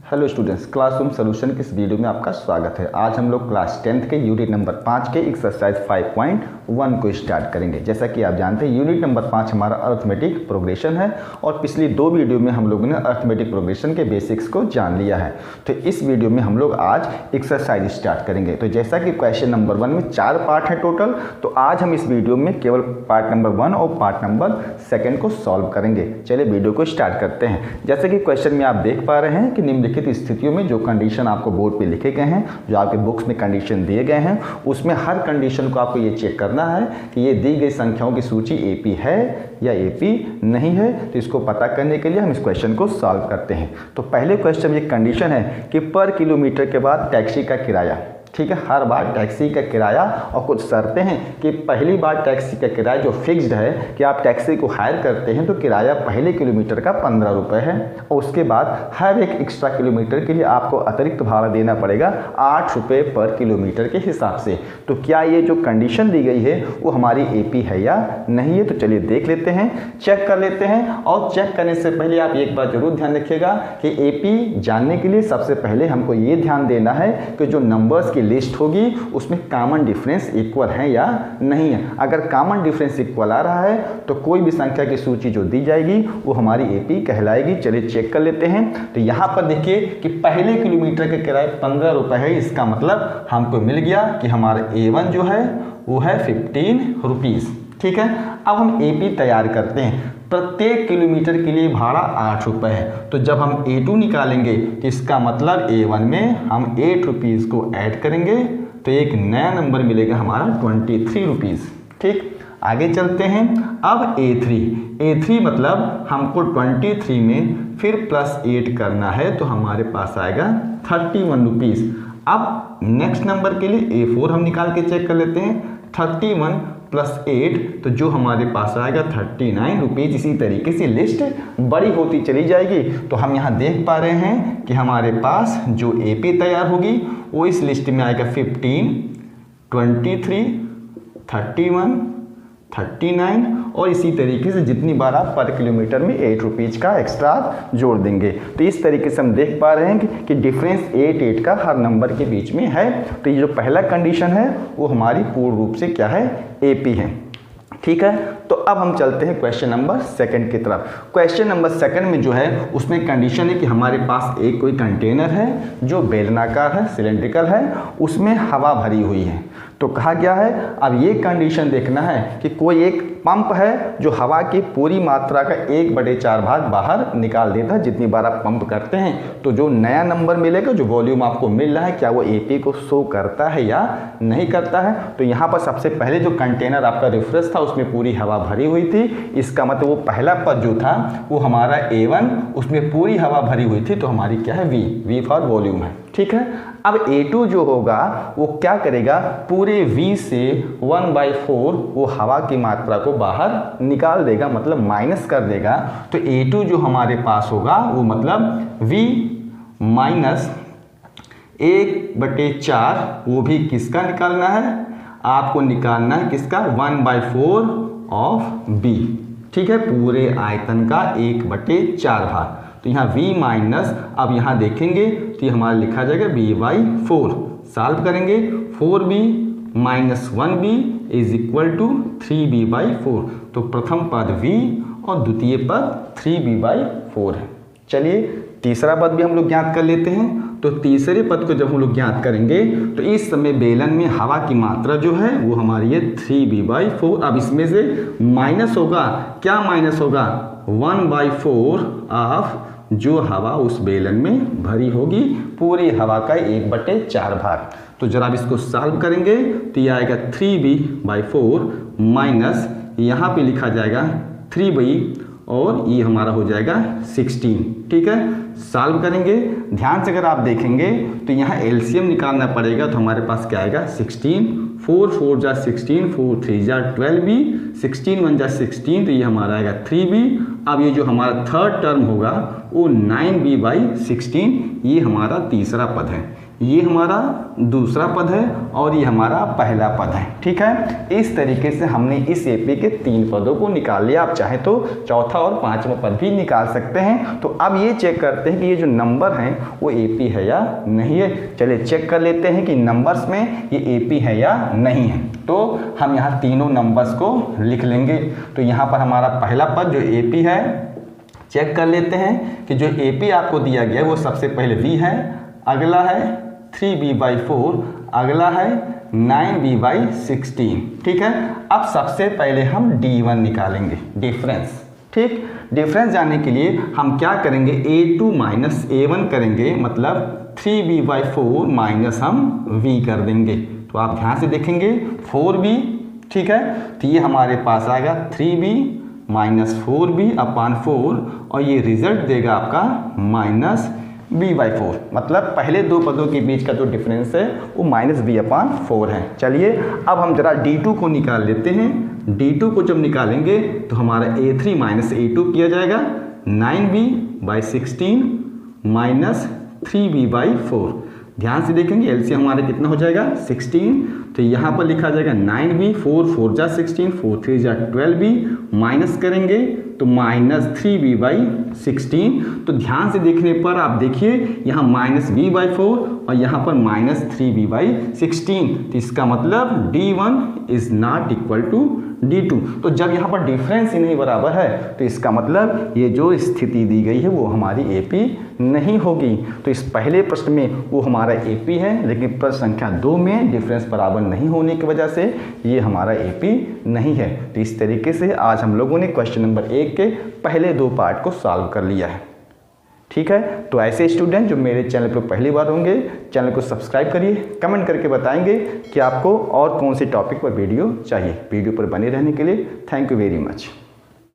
Hello students, classroom solution के इस video में आपका स्वागत है। आज हम लोग क्लास 10th के यूनिट नंबर 5 के एक्सरसाइज 5.1 को स्टार्ट करेंगे। जैसा कि आप जानते हैं यूनिट नंबर 5 हमारा अर्थमेटिक प्रोग्रेशन है और पिछली दो वीडियो में हम लोगों ने अर्थमेटिक प्रोग्रेशन के बेसिक्स को जान लिया है। तो इस वीडियो में हम लोग आज एक्सरसाइज स्टार्ट करेंगे। तो जैसा कि क्वेश्चन नंबर 1 में 4 पार्ट है टोटल, तो आज हम इस वीडियो में केवल पार्ट नंबर 1 और पार्ट नंबर 2 को सॉल्व करेंगे। चलिए वीडियो को स्टार्ट करते हैं। जैसे कि क्वेश्चन में आप देख पा रहे हैं कि निम्नलिखित स्थितियों में जो कंडीशन आपको बोर्ड पे लिखे गए हैं, जो आपके बुक्स में कंडीशन दिए गए हैं, उसमें हर कंडीशन को आपको ये चेक करना है कि ये दी गई संख्याओं की सूची एपी है या एपी नहीं है। तो इसको पता करने के लिए हम इस क्वेश्चन को सॉल्व करते हैं। तो पहले क्वेश्चन में एक कंडीशन है कि पर किलोमीटर के बाद टैक्सी का किराया, ठीक है, हर बार टैक्सी का किराया, और कुछ शर्तें हैं कि पहली बार टैक्सी का किराया जो फिक्स्ड है कि आप टैक्सी को हायर करते हैं तो किराया पहले किलोमीटर का 15 रुपये है, और उसके बाद हर एक एक्स्ट्रा किलोमीटर के लिए आपको अतिरिक्त भाड़ा देना पड़ेगा 8 रुपये पर किलोमीटर के हिसाब से। तो क्या ये जो कंडीशन दी गई है वो हमारी एपी है या नहीं है? तो चलिए देख लेते हैं, चेक कर लेते हैं। और चेक करने से पहले आप एक बात जरूर ध्यान रखिएगा कि एपी जानने के लिए सबसे पहले हमको ये ध्यान देना है कि जो नंबर्स की लिस्ट होगी उसमें कॉमन डिफरेंस इक्वल है या नहीं है। अगर कॉमन डिफरेंस इक्वल आ रहा है तो कोई भी संख्या की सूची जो दी जाएगी वो हमारी एपी कहलाएगी। चलिए चेक कर लेते हैं। तो यहाँ पर देखिए कि पहले किलोमीटर के किराए 15 रुपये है। इसका मतलब हमको मिल गया कि हमारा A1 जो है वो है 15 रुपीज़। ठीक है, अब हम एपी तैयार करते हैं। प्रत्येक किलोमीटर के लिए भाड़ा 8 रुपये है। तो जब हम A2 निकालेंगे तो इसका मतलब A1 में हम 8 रुपीज़ को ऐड करेंगे तो एक नया नंबर मिलेगा हमारा 23 रुपीज़। ठीक, आगे चलते हैं। अब A3 मतलब हमको 23 में फिर प्लस 8 करना है तो हमारे पास आएगा 31 रुपीज़। अब नेक्स्ट नंबर के लिए A4 हम निकाल के चेक कर लेते हैं। 31 प्लस 8 तो जो हमारे पास आएगा 39 रुपीज़। इसी तरीके से लिस्ट बड़ी होती चली जाएगी। तो हम यहाँ देख पा रहे हैं कि हमारे पास जो एपी तैयार होगी वो इस लिस्ट में आएगा 15, 23, 31, 39, और इसी तरीके से जितनी बार आप पर किलोमीटर में 8 रुपीज़ का एक्स्ट्रा जोड़ देंगे। तो इस तरीके से हम देख पा रहे हैं कि डिफरेंस 8 का हर नंबर के बीच में है। तो ये जो पहला कंडीशन है वो हमारी पूर्ण रूप से क्या है, एपी है। ठीक है, तो अब हम चलते हैं क्वेश्चन नंबर 2 की तरफ। क्वेश्चन नंबर 2 में जो है उसमें कंडीशन है कि हमारे पास एक कोई कंटेनर है जो बेलनाकार है, सिलेंड्रिकल है, उसमें हवा भरी हुई है। तो कहा गया है अब ये कंडीशन देखना है कि कोई एक पंप है जो हवा की पूरी मात्रा का 1/4 भाग बाहर निकाल देता है। जितनी बार आप पंप करते हैं तो जो नया नंबर मिलेगा, जो वॉल्यूम आपको मिल रहा है, क्या वो एपी को शो करता है या नहीं करता है? तो यहाँ पर सबसे पहले जो कंटेनर आपका रेफरेंस था उसमें पूरी हवा भरी हुई थी। इसका मतलब वो पहला पद जो था वो हमारा A1, उसमें पूरी हवा भरी हुई थी। तो हमारी क्या है, V फॉर वॉल्यूम है। ठीक है, अब A2 जो होगा वो क्या करेगा, पूरे V से 1/4 वो हवा की मात्रा को बाहर निकाल देगा, मतलब माइनस कर देगा। तो A2 जो हमारे पास होगा वो मतलब V माइनस 1/4, वो भी किसका निकालना है, आपको निकालना है किसका, 1/4 ऑफ B। ठीक है, पूरे आयतन का 1/4 भाग। तो यहाँ V माइनस, अब यहाँ देखेंगे तो ये हमारा लिखा जाएगा B/4। सॉल्व करेंगे, 4B minus 1B is equal to 3B/4। तो प्रथम पद V और द्वितीय पद 3B/4 है। चलिए तीसरा पद भी हम लोग ज्ञात कर लेते हैं। तो तीसरे पद को जब हम लोग ज्ञात करेंगे तो इस समय बेलन में हवा की मात्रा जो है वो हमारी है 3B/4। अब इसमें से माइनस होगा, क्या माइनस होगा, 1/4 ऑफ जो हवा उस बेलन में भरी होगी, पूरी हवा का 1/4 भाग। तो जरा अब इसको सॉल्व करेंगे तो ये आएगा 3B/4 माइनस, यहाँ पे लिखा जाएगा 3B और ये हमारा हो जाएगा 16। ठीक है, सॉल्व करेंगे। ध्यान से अगर आप देखेंगे तो यहाँ एलसीएम निकालना पड़ेगा। तो हमारे पास क्या आएगा, 16, 4 4 जा 16, 4 3 जा 12B, 16 1 जा 16, तो ये हमारा आएगा 3B। अब ये जो हमारा थर्ड टर्म होगा वो 9B/16, ये हमारा तीसरा पद है। ये हमारा दूसरा पद है और ये हमारा पहला पद है। ठीक है, इस तरीके से हमने इस एपी के 3 पदों को निकाल लिया। आप चाहे तो चौथा और 5वां पद भी निकाल सकते हैं। तो अब ये चेक करते हैं कि ये जो नंबर हैं वो एपी है या नहीं है। चलिए चेक कर लेते हैं कि नंबर्स में ये एपी है या नहीं है। तो हम यहाँ तीनों नंबर्स को लिख लेंगे। तो यहाँ पर हमारा पहला पद जो एपी है, चेक कर लेते हैं कि जो एपी आपको दिया गया है वो सबसे पहले v है, अगला है 3b/4, अगला है 9b/16। ठीक है, अब सबसे पहले हम d1 निकालेंगे, डिफरेंस। ठीक, डिफरेंस जानने के लिए हम क्या करेंगे, a2 माइनस a1 करेंगे, मतलब 3b/4 माइनस हम v कर देंगे। तो आप ध्यान से देखेंगे 4b, ठीक है, तो ये हमारे पास आएगा 3b माइनस 4b/4 और ये रिजल्ट देगा आपका माइनस b/4। मतलब पहले 2 पदों के बीच का जो डिफरेंस है वो माइनस b/4 है। चलिए अब हम जरा d2 को निकाल लेते हैं। d2 को जब निकालेंगे तो हमारा a3 माइनस a2 किया जाएगा, 9b/16 माइनस 3b/4। ध्यान से देखेंगे एलसीएम हमारा कितना हो जाएगा 16। तो यहाँ पर लिखा जाएगा 9b, 4 जा 16, 4 3 जा 12b, माइनस करेंगे तो माइनस 3b/16। तो ध्यान से देखने पर आप देखिए यहाँ माइनस b/4 और यहाँ पर माइनस 3b/16। तो इसका मतलब d1 is not equal to d2। तो जब यहाँ पर डिफरेंस ही नहीं बराबर है तो इसका मतलब ये जो स्थिति दी गई है वो हमारी एपी नहीं होगी। तो इस पहले प्रश्न में वो हमारा एपी है, लेकिन प्रश्न संख्या 2 में डिफरेंस बराबर नहीं होने की वजह से ये हमारा एपी नहीं है। तो इस तरीके से आज हम लोगों ने क्वेश्चन नंबर 1 के पहले 2 पार्ट को सॉल्व कर लिया है। ठीक है, तो ऐसे स्टूडेंट जो मेरे चैनल पर पहली बार होंगे, चैनल को सब्सक्राइब करिए, कमेंट करके बताएंगे कि आपको और कौन से टॉपिक पर वीडियो चाहिए। वीडियो पर बने रहने के लिए थैंक यू वेरी मच।